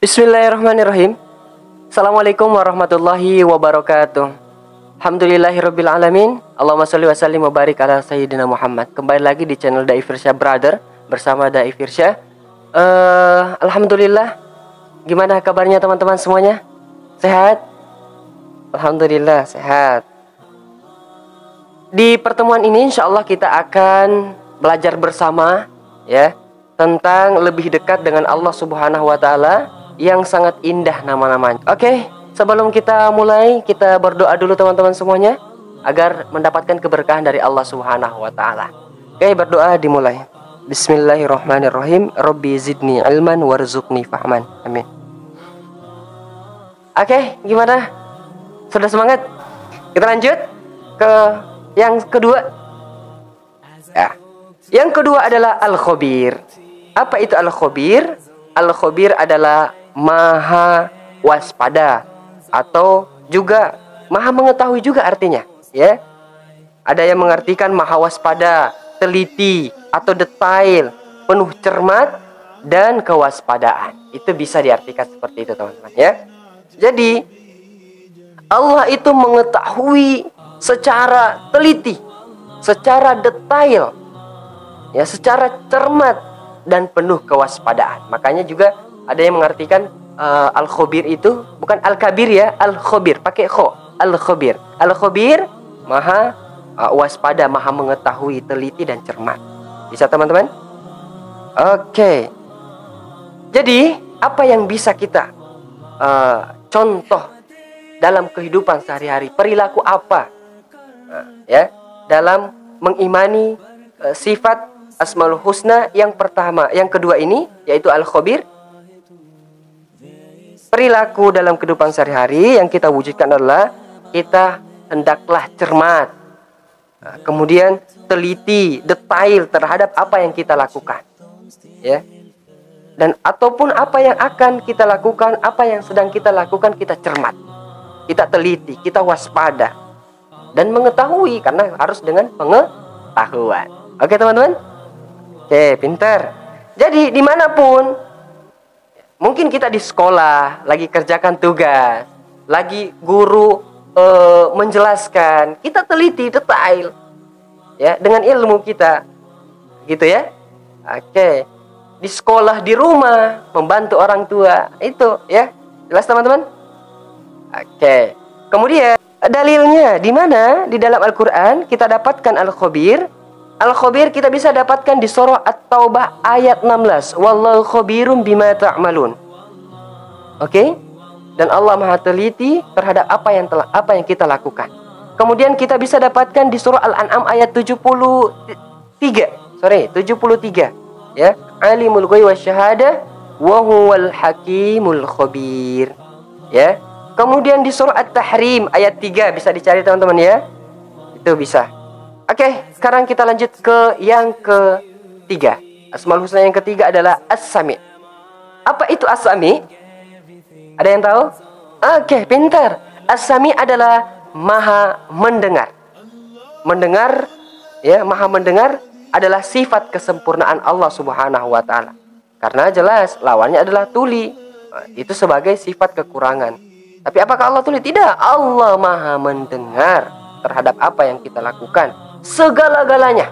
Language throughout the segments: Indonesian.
Bismillahirrahmanirrahim. Assalamualaikum warahmatullahi wabarakatuh. Alhamdulillahirabbil alamin. Allahumma shalli wa sallim wa barik ala sayyidina Muhammad. Kembali lagi di channel Dai Firsyah Brother bersama Dai Firsyah. Alhamdulillah. Gimana kabarnya teman-teman semuanya? Sehat? Alhamdulillah sehat. Di pertemuan ini insyaallah kita akan belajar bersama ya tentang lebih dekat dengan Allah Subhanahu wa taala yang sangat indah nama-namanya. Oke, sebelum kita mulai, kita berdoa dulu teman-teman semuanya agar mendapatkan keberkahan dari Allah Subhanahu wa taala. Oke, berdoa dimulai. Bismillahirrahmanirrahim. Rabbi zidni ilman warzuqni fahman. Amin. Oke, gimana? Sudah semangat? Kita lanjut ke yang kedua. Ya. Yang kedua adalah al-khabir. Apa itu al-khabir? Al-khabir adalah maha waspada atau juga maha mengetahui juga artinya, ya. Ada yang mengartikan maha waspada, teliti atau detail, penuh cermat dan kewaspadaan. Itu bisa diartikan seperti itu, teman-teman, ya. Jadi Allah itu mengetahui secara teliti, secara detail, ya, secara cermat dan penuh kewaspadaan. Makanya juga ada yang mengartikan al-khabir itu bukan al-kabir ya, al-khabir pakai kho, al-khabir. Al-khabir maha waspada, maha mengetahui, teliti dan cermat. Bisa teman-teman? Oke. Jadi apa yang bisa kita contoh dalam kehidupan sehari-hari? Perilaku apa ya dalam mengimani sifat Asmaul Husna yang pertama, yang kedua ini yaitu al-khabir? Perilaku dalam kehidupan sehari-hari yang kita wujudkan adalah kita hendaklah cermat, kemudian teliti, detail terhadap apa yang kita lakukan, ya. Dan ataupun apa yang akan kita lakukan, apa yang sedang kita lakukan, kita cermat, kita teliti, kita waspada dan mengetahui, karena harus dengan pengetahuan. Oke teman-teman? Oke, pintar. Jadi dimanapun, mungkin kita di sekolah lagi kerjakan tugas, lagi guru menjelaskan, kita teliti detail ya dengan ilmu kita, gitu ya. Oke, di sekolah, di rumah, membantu orang tua, itu ya, jelas teman-teman. Oke, kemudian dalilnya di mana? Di dalam Al-Quran kita dapatkan al-khabir. Al-khabir kita bisa dapatkan di surah At-Taubah ayat 16. Wallahu khabirum bima ta'malun. Oke? Dan Allah Maha teliti terhadap apa yang kita lakukan. Kemudian kita bisa dapatkan di surah Al-An'am ayat 73. 73. Ya, Alimul Ghaib wasyahadah wa huwal hakimul khabir. Ya. Kemudian di surah At-Tahrim ayat 3 bisa dicari teman-teman ya. Itu bisa. Oke, sekarang kita lanjut ke yang ketiga. Asmaul Husna yang ketiga adalah As-Sami. Apa itu As-Sami? Ada yang tahu? Oke, pintar. As-Sami adalah maha mendengar. Mendengar, ya, maha mendengar adalah sifat kesempurnaan Allah Subhanahu wa taala. Karena jelas lawannya adalah tuli. Itu sebagai sifat kekurangan. Tapi apakah Allah tuli? Tidak. Allah maha mendengar terhadap apa yang kita lakukan, segala-galanya,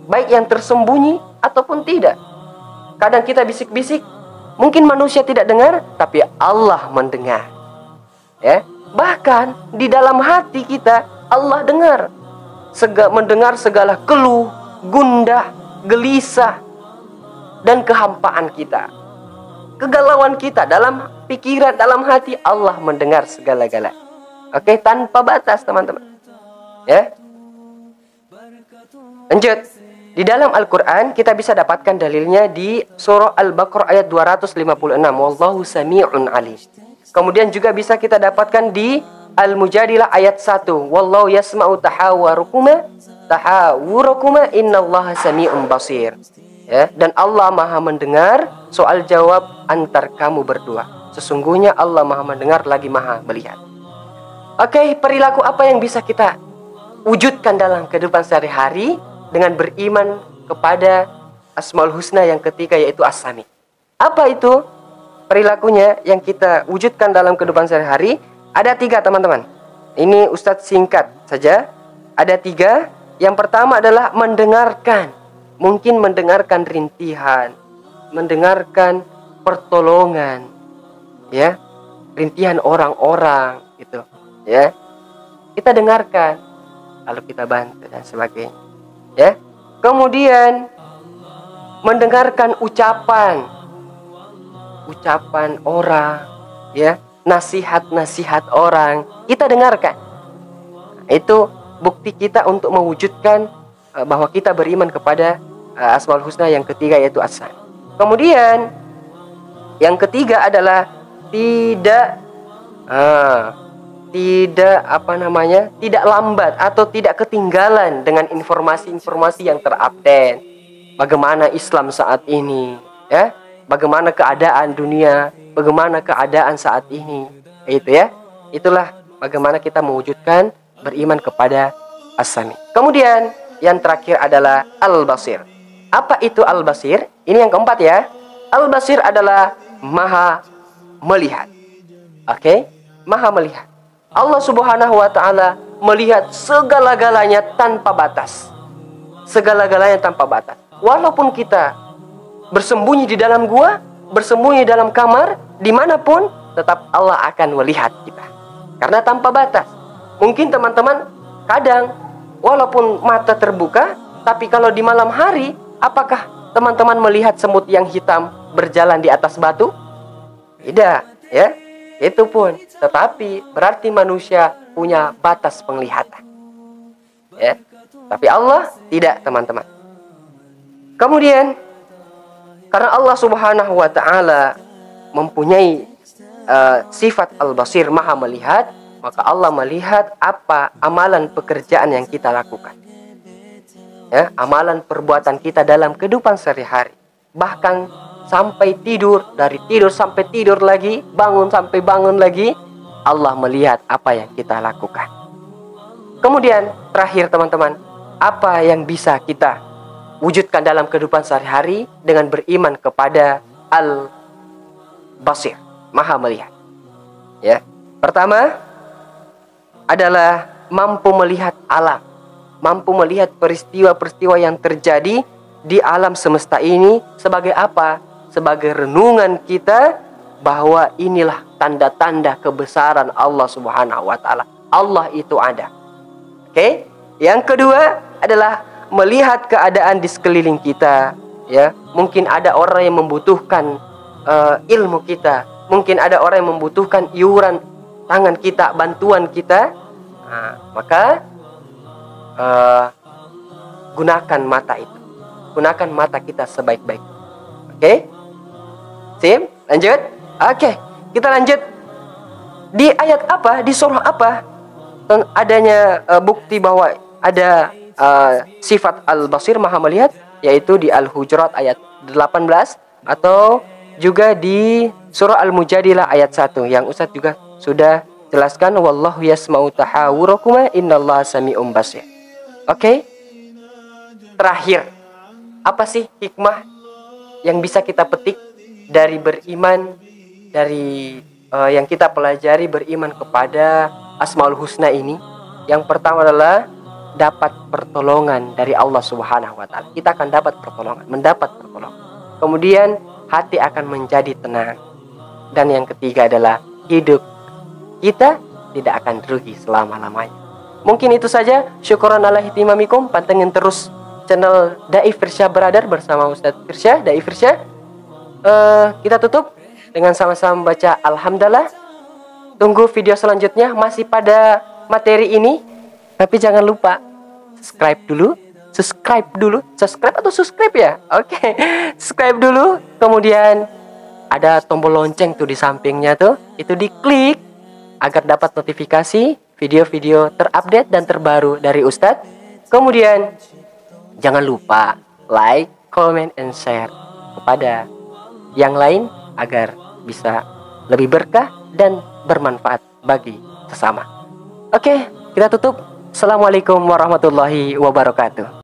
baik yang tersembunyi ataupun tidak. Kadang kita bisik-bisik, mungkin manusia tidak dengar, tapi Allah mendengar, ya. Bahkan di dalam hati kita Allah dengar, mendengar segala keluh, gundah, gelisah, dan kehampaan kita, kegalauan kita dalam pikiran, dalam hati. Allah mendengar segala-galanya. Oke, tanpa batas teman-teman, ya. Lanjut. Di dalam Al-Quran kita bisa dapatkan dalilnya di surah Al-Baqarah ayat 256. Wallahu sami'un alim. Kemudian juga bisa kita dapatkan di Al-Mujadilah ayat 1. Wallahu yasma'u tahawurakuma innallaha sami'un basir. Ya, dan Allah maha mendengar soal jawab antar kamu berdua. Sesungguhnya Allah maha mendengar lagi maha melihat. Oke, perilaku apa yang bisa kita wujudkan dalam kehidupan sehari-hari dengan beriman kepada Asmaul Husna yang ketiga, yaitu As-Sami. Apa itu? perilakunya yang kita wujudkan dalam kehidupan sehari-hari ada 3 teman-teman. Ini Ustadz singkat saja. Ada 3. Yang pertama adalah mendengarkan. Mungkin mendengarkan rintihan, mendengarkan pertolongan, ya, rintihan orang-orang gitu, ya. Kita dengarkan, lalu kita bantu dan sebagainya, ya. Kemudian mendengarkan ucapan orang, ya, nasihat-nasihat orang, kita dengarkan. Itu bukti kita untuk mewujudkan bahwa kita beriman kepada Asmaul Husna yang ketiga, yaitu As-Sami. Kemudian yang ketiga adalah tidak tidak lambat atau tidak ketinggalan dengan informasi-informasi yang terupdate. Bagaimana Islam saat ini, ya? Bagaimana keadaan dunia, bagaimana keadaan saat ini, itu ya. Itulah bagaimana kita mewujudkan beriman kepada As-Sami. Kemudian yang terakhir adalah Al-Basir. Apa itu Al-Basir? Ini yang keempat ya. Al-Basir adalah Maha melihat. Oke? Maha melihat. Allah Subhanahu wa taala melihat segala-galanya tanpa batas. Segala-galanya tanpa batas. Walaupun kita bersembunyi di dalam gua, bersembunyi dalam kamar, dimanapun, tetap Allah akan melihat kita. Karena tanpa batas. Mungkin teman-teman kadang walaupun mata terbuka, tapi kalau di malam hari, apakah teman-teman melihat semut yang hitam berjalan di atas batu? Tidak, ya. Itu pun. Tetapi berarti manusia punya batas penglihatan. Ya. Tapi Allah tidak, teman-teman. Kemudian karena Allah Subhanahu wa taala mempunyai sifat Al-Basir, Maha melihat, maka Allah melihat apa amalan pekerjaan yang kita lakukan. Ya, amalan perbuatan kita dalam kehidupan sehari-hari. Bahkan sampai tidur, dari tidur sampai tidur lagi, bangun sampai bangun lagi, Allah melihat apa yang kita lakukan. Kemudian terakhir teman-teman, apa yang bisa kita wujudkan dalam kehidupan sehari-hari dengan beriman kepada Al-Basir, Maha melihat. Ya. Pertama adalah mampu melihat alam, mampu melihat peristiwa-peristiwa yang terjadi di alam semesta ini sebagai apa? Sebagai renungan kita bahwa inilah tanda-tanda kebesaran Allah Subhanahu wa taala. Allah itu ada. Oke? Yang kedua adalah melihat keadaan di sekeliling kita, ya. Mungkin ada orang yang membutuhkan ilmu kita, mungkin ada orang yang membutuhkan iuran tangan kita, bantuan kita. Nah, maka gunakan mata itu. Gunakan mata kita sebaik-baik. Oke? Sim? Lanjut? Oke, kita lanjut. Di ayat apa? Di surah apa? Adanya bukti bahwa ada sifat Al-Basir, Maha melihat, yaitu di Al-Hujurat ayat 18 atau juga di surah Al-Mujadilah ayat 1 yang Ustaz juga sudah jelaskan, wallahu yasma'u tahawurakuma innallaha sami'um basir. Oke? Terakhir, apa sih hikmah yang bisa kita petik dari beriman, dari yang kita pelajari beriman kepada Asmaul Husna ini? Yang pertama adalah dapat pertolongan dari Allah Subhanahu wa taala. Kita akan dapat pertolongan, mendapat pertolongan. Kemudian hati akan menjadi tenang. Dan yang ketiga adalah hidup kita tidak akan rugi selama-lamanya. Mungkin itu saja. Syukuran ala ihtimamikum. Pantengin terus channel Dai Firsyah Brother bersama Ustaz Firsyah, Dai Firsyah. Kita tutup dengan sama-sama baca Alhamdulillah. Tunggu video selanjutnya masih pada materi ini. Tapi jangan lupa subscribe dulu. Subscribe atau subscribe ya? Oke. Subscribe dulu. Kemudian ada tombol lonceng tuh di sampingnya tuh. Itu diklik agar dapat notifikasi video-video terupdate dan terbaru dari Ustadz. Kemudian jangan lupa like, comment, and share kepada yang lain agar bisa lebih berkah dan bermanfaat bagi sesama. Oke, kita tutup. Assalamualaikum warahmatullahi wabarakatuh.